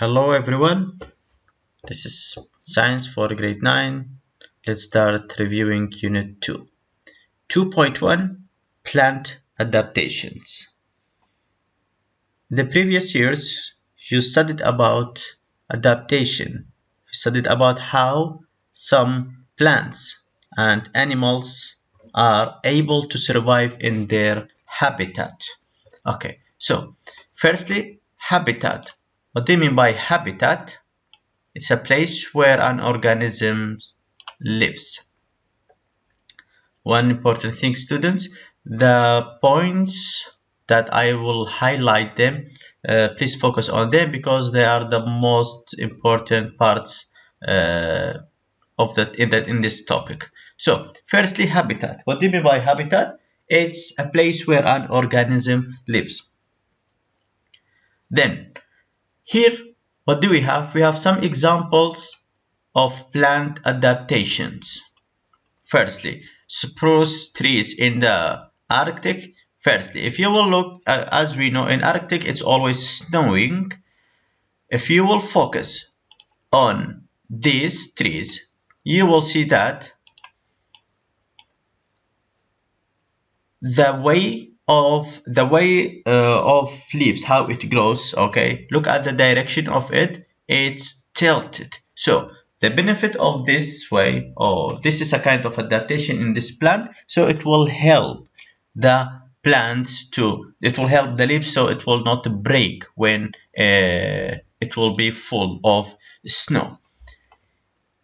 Hello everyone, this is Science for Grade 9. Let's start reviewing Unit 2. 2.1 Plant Adaptations. In the previous years, you studied about adaptation. You studied about how some plants and animals are able to survive in their habitat. Okay, so firstly, habitat. What do you mean by habitat? It's a place where an organism lives. One important thing, students, the points that I will highlight them, please focus on them because they are the most important parts in this topic. So, firstly, habitat. What do you mean by habitat? It's a place where an organism lives. Then, here, what do we have? We have some examples of plant adaptations. Firstly, spruce trees in the Arctic. Firstly, if you will look, as we know in Arctic, it's always snowing. If you will focus on these trees, you will see that the way of leaves, how it grows, okay, look at the direction of it, it's tilted. So the benefit of this way, this is a kind of adaptation in this plant, so it will help the plants it will help the leaves so it will not break when it will be full of snow.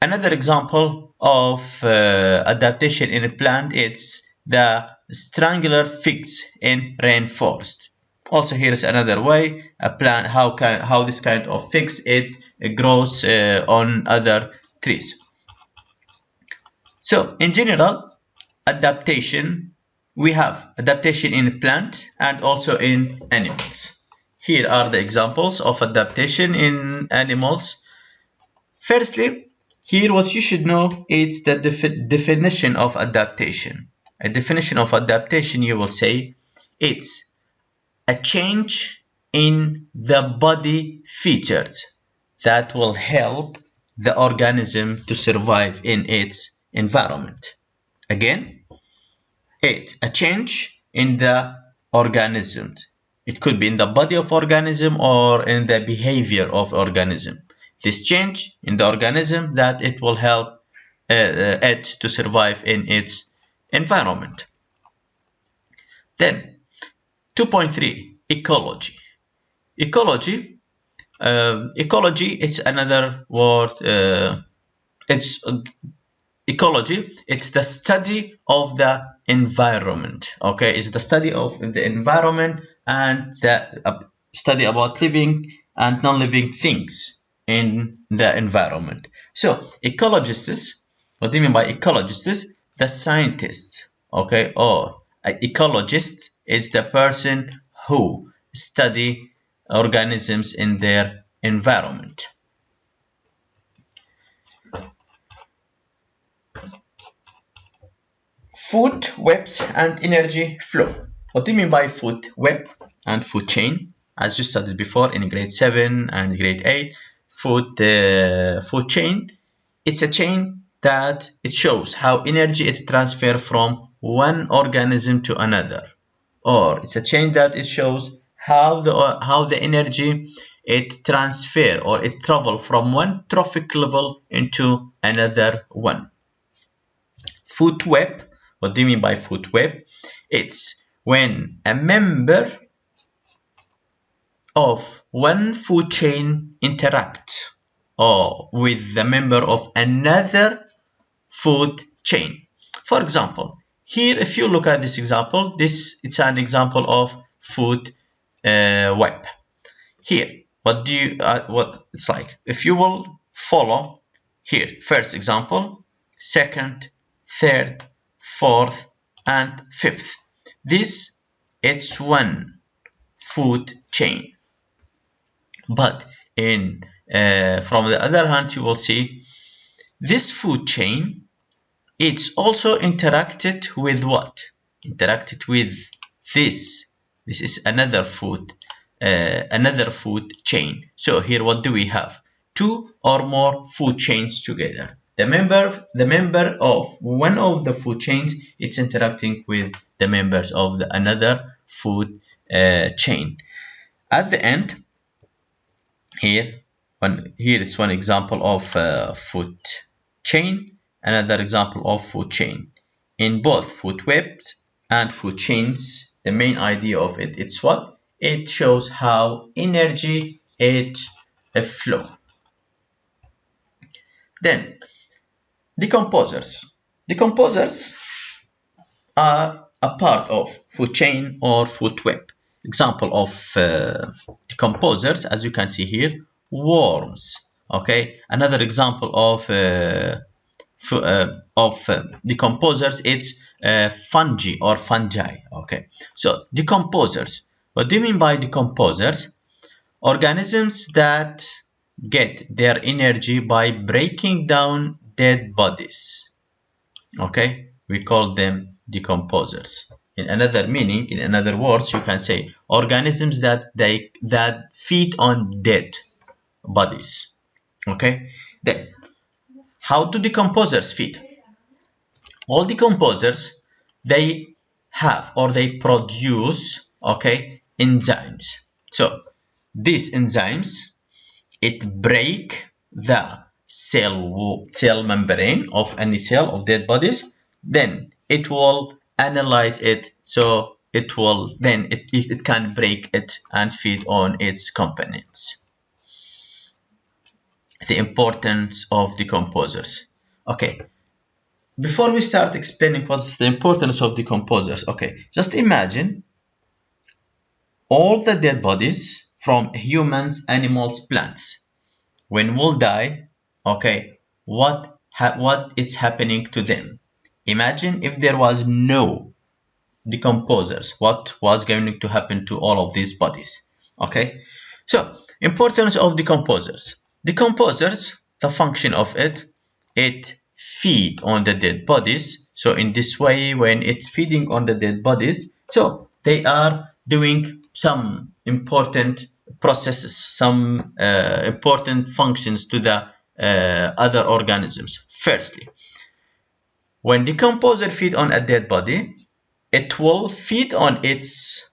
Another example of adaptation in a plant, it's the strangler figs in rainforest. Also, here is another way a plant how this kind of figs it grows on other trees. So in general, adaptation, we have adaptation in a plant and also in animals. Here are the examples of adaptation in animals. Firstly, here what you should know is the definition of adaptation. A definition of adaptation, you will say, it's a change in the body features that will help the organism to survive in its environment. Again, it's a change in the organisms. It could be in the body of organism or in the behavior of organism. This change in the organism that it will help it to survive in its environment. Then 2.3 Ecology. Ecology, it's another word. Ecology, it's the study of the environment. Okay, it's the study of the environment and the study about living and non-living things in the environment. So ecologists, what do you mean by ecologists? The scientists, okay, or ecologist is the person who study organisms in their environment. Food webs and energy flow. What do you mean by food web and food chain? As you studied before in grade 7 and grade 8, food chain, it's a chain that it shows how energy is transferred from one organism to another, or it's a chain that it shows how the energy it transfer or it travel from one trophic level into another one. Food web. What do you mean by food web? It's when a member of one food chain interact with the member of another food chain. For example, here if you look at this example, it's an example of food web. Here, what it's like? If you will follow here, first example, second, third, fourth, and fifth. This it's one food chain. But in from the other hand, you will see this food chain. It's also interacted with what? Interacted with this. This is another food another food chain. So here what do we have? Two or more food chains together. The member of one of the food chains, it's interacting with the members of the another food chain. At the end, here is one example of food chain, another example of food chain. In both food webs and food chains, the main idea of it's what? It shows how energy it flow. Then decomposers. Decomposers are a part of food chain or food web. Example of decomposers, as you can see here, worms. Okay, another example of decomposers, it's fungi or fungi. Okay, so decomposers. What do you mean by decomposers? Organisms that get their energy by breaking down dead bodies. Okay, we call them decomposers. In another meaning, in another words, you can say organisms that feed on dead bodies. Okay, then how do decomposers feed? All decomposers, they have or they produce, okay, enzymes. So these enzymes, it break the cell membrane of any cell of dead bodies, then it will analyze it, so it will then it can break it and feed on its components. The importance of decomposers. Okay, before we start explaining what's the importance of decomposers, okay, just imagine all the dead bodies from humans, animals, plants. When we'll die, okay, what is happening to them? Imagine if there was no decomposers, what was going to happen to all of these bodies? Okay, so importance of decomposers. Decomposers, the function of it feed on the dead bodies. So in this way, when it's feeding on the dead bodies, so they are doing some important processes, some important functions to the other organisms. Firstly, when decomposer feed on a dead body, it will feed on its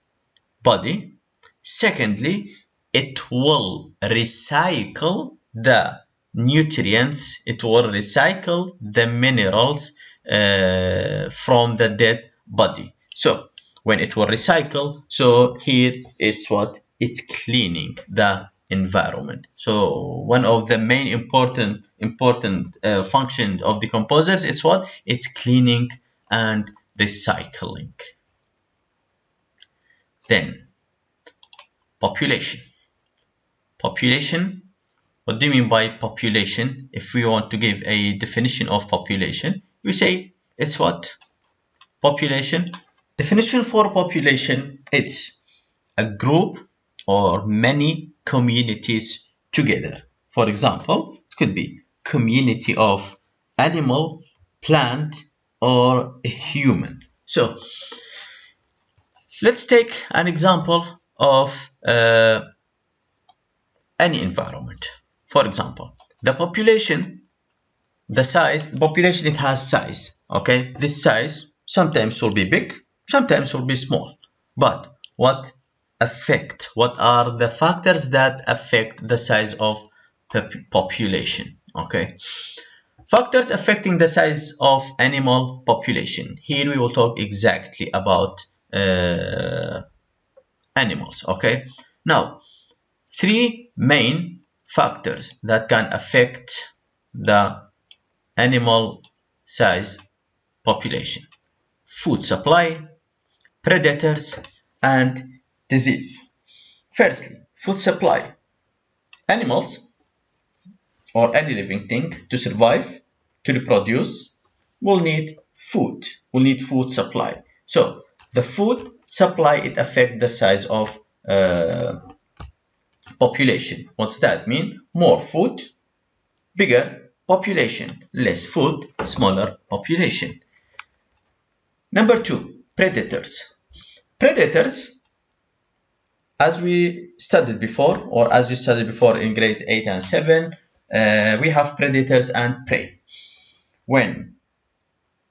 body. Secondly, it will recycle the nutrients, it will recycle the minerals from the dead body. So when it will recycle, so here it's what? It's cleaning the environment. So one of the main important functions of decomposers, it's what? It's cleaning and recycling. Then population. Population. What do you mean by population? If we want to give a definition of population, we say it's what? Population. Definition for population, it's a group or many communities together. For example, it could be community of animal, plant, or human. So let's take an example of any environment. For example, the population, population, it has size. Okay, this size sometimes will be big, sometimes will be small. But what are the factors that affect the size of the population? Okay, factors affecting the size of animal population. Here we will talk exactly about animals. Okay, now three main factors that can affect the animal size population: food supply, predators, and disease. Firstly, food supply. Animals or any living thing to survive, to reproduce, will need food, supply. So the food supply, it affects the size of population. What's that mean? More food, bigger population. Less food, smaller population. Number two, predators. Predators, As we studied before, or as you studied before in grade 8 and 7, we have predators and prey. When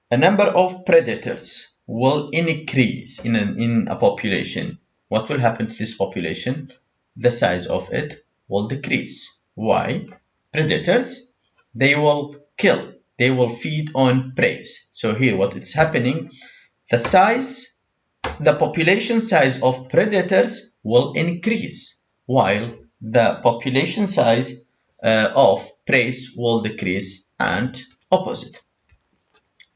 a number of predators will increase in a population, what will happen to this population? The size of it will decrease. Why? Predators, they will kill, they will feed on prey. So here what is happening, the population size of predators will increase, while the population size of prey will decrease, and opposite.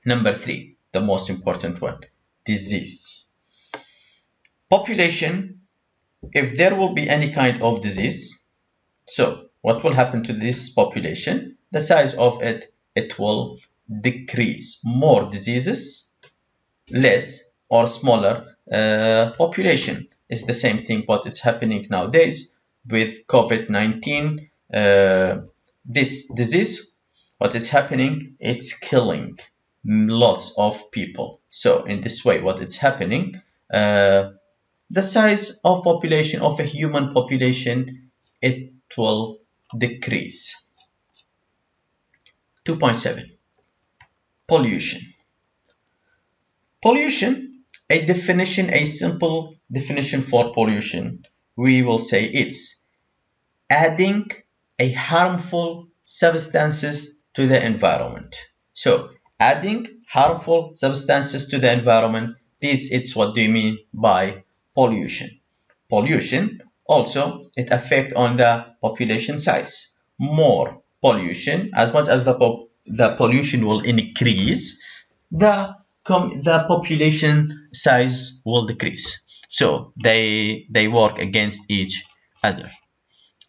Number 3, the most important one, disease. Population, if there will be any kind of disease, so what will happen to this population? The size of it will decrease. More diseases, less or smaller population. It's the same thing what it's happening nowadays with COVID-19. This disease, what it's happening, it's killing lots of people. So in this way, what it's happening, the size of population of a human population, it will decrease. 2.7, pollution. Pollution, a simple definition for pollution, we will say it's adding a harmful substances to the environment. So adding harmful substances to the environment, this is what do you mean by pollution. Pollution also, it affects on the population size. More pollution, as much as the pollution will increase, the population size will decrease. So they work against each other.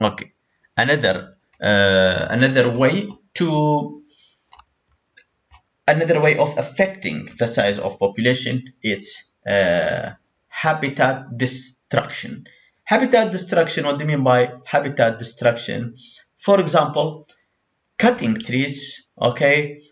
Okay, another way of affecting the size of population, it's habitat destruction. Habitat destruction, what do you mean by habitat destruction? For example, cutting trees, okay,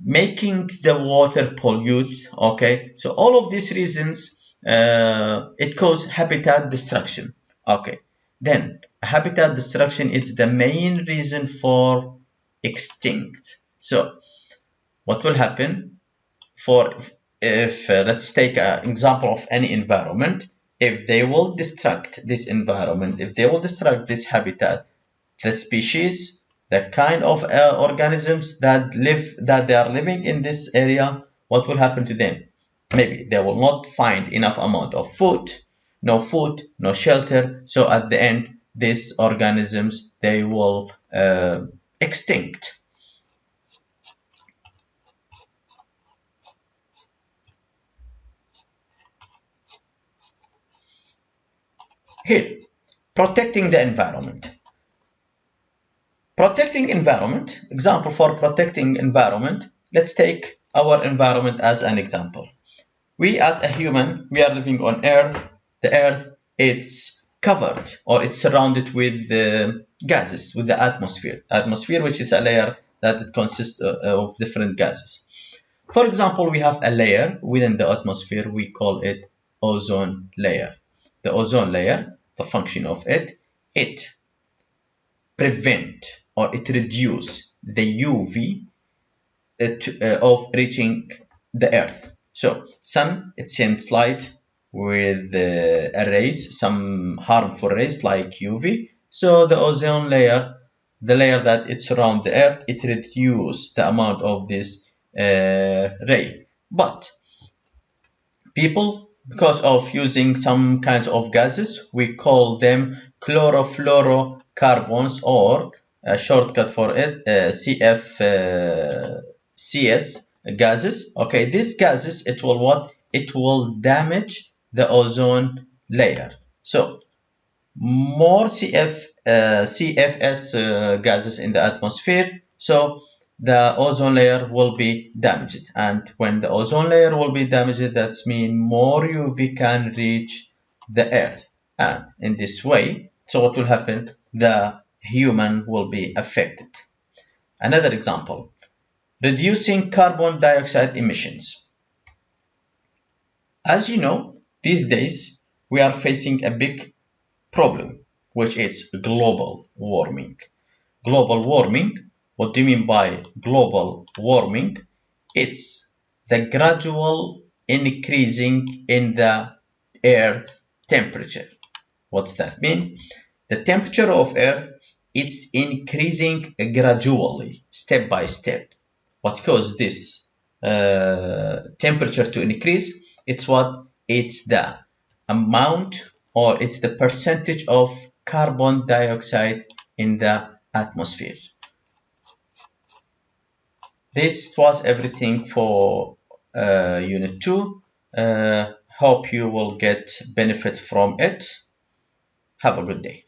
making the water pollute, okay. So all of these reasons, it causes habitat destruction, okay. Then habitat destruction is the main reason for extinct. So what will happen for if let's take an example of any environment. If they will destruct this environment, if they will destruct this habitat, the species, the kind of organisms that they are living in this area, what will happen to them? Maybe they will not find enough amount of food, no shelter. So at the end, these organisms, they will extinct. Here, protecting the environment. Protecting environment, example for protecting environment, let's take our environment as an example. We as a human, we are living on Earth. The Earth, it's covered or it's surrounded with gases, with the atmosphere. Atmosphere, which is a layer that it consists of different gases. For example, we have a layer within the atmosphere, we call it ozone layer. The ozone layer, the function of it prevent or it reduce the UV of reaching the Earth. So sun, it sends light with rays, some harmful rays like UV. So the ozone layer, the layer that it surrounds the Earth, it reduces the amount of this ray. But people, because of using some kinds of gases, we call them chlorofluorocarbons, or a shortcut for it, CS gases. Okay, these gases, it will what? It will damage the ozone layer. So more CFS gases in the atmosphere, so the ozone layer will be damaged. And when the ozone layer will be damaged, that's mean more UV can reach the Earth. And in this way, so what will happen? The human will be affected. Another example, reducing carbon dioxide emissions. As you know, these days, we are facing a big problem, which is global warming. Global warming, what do you mean by global warming? It's the gradual increasing in the earth temperature. What's that mean? The temperature of earth, it's increasing gradually, step by step. What causes this temperature to increase? It's what? It's the amount, or it's the percentage of carbon dioxide in the atmosphere. This was everything for Unit 2. Hope you will get benefit from it. Have a good day.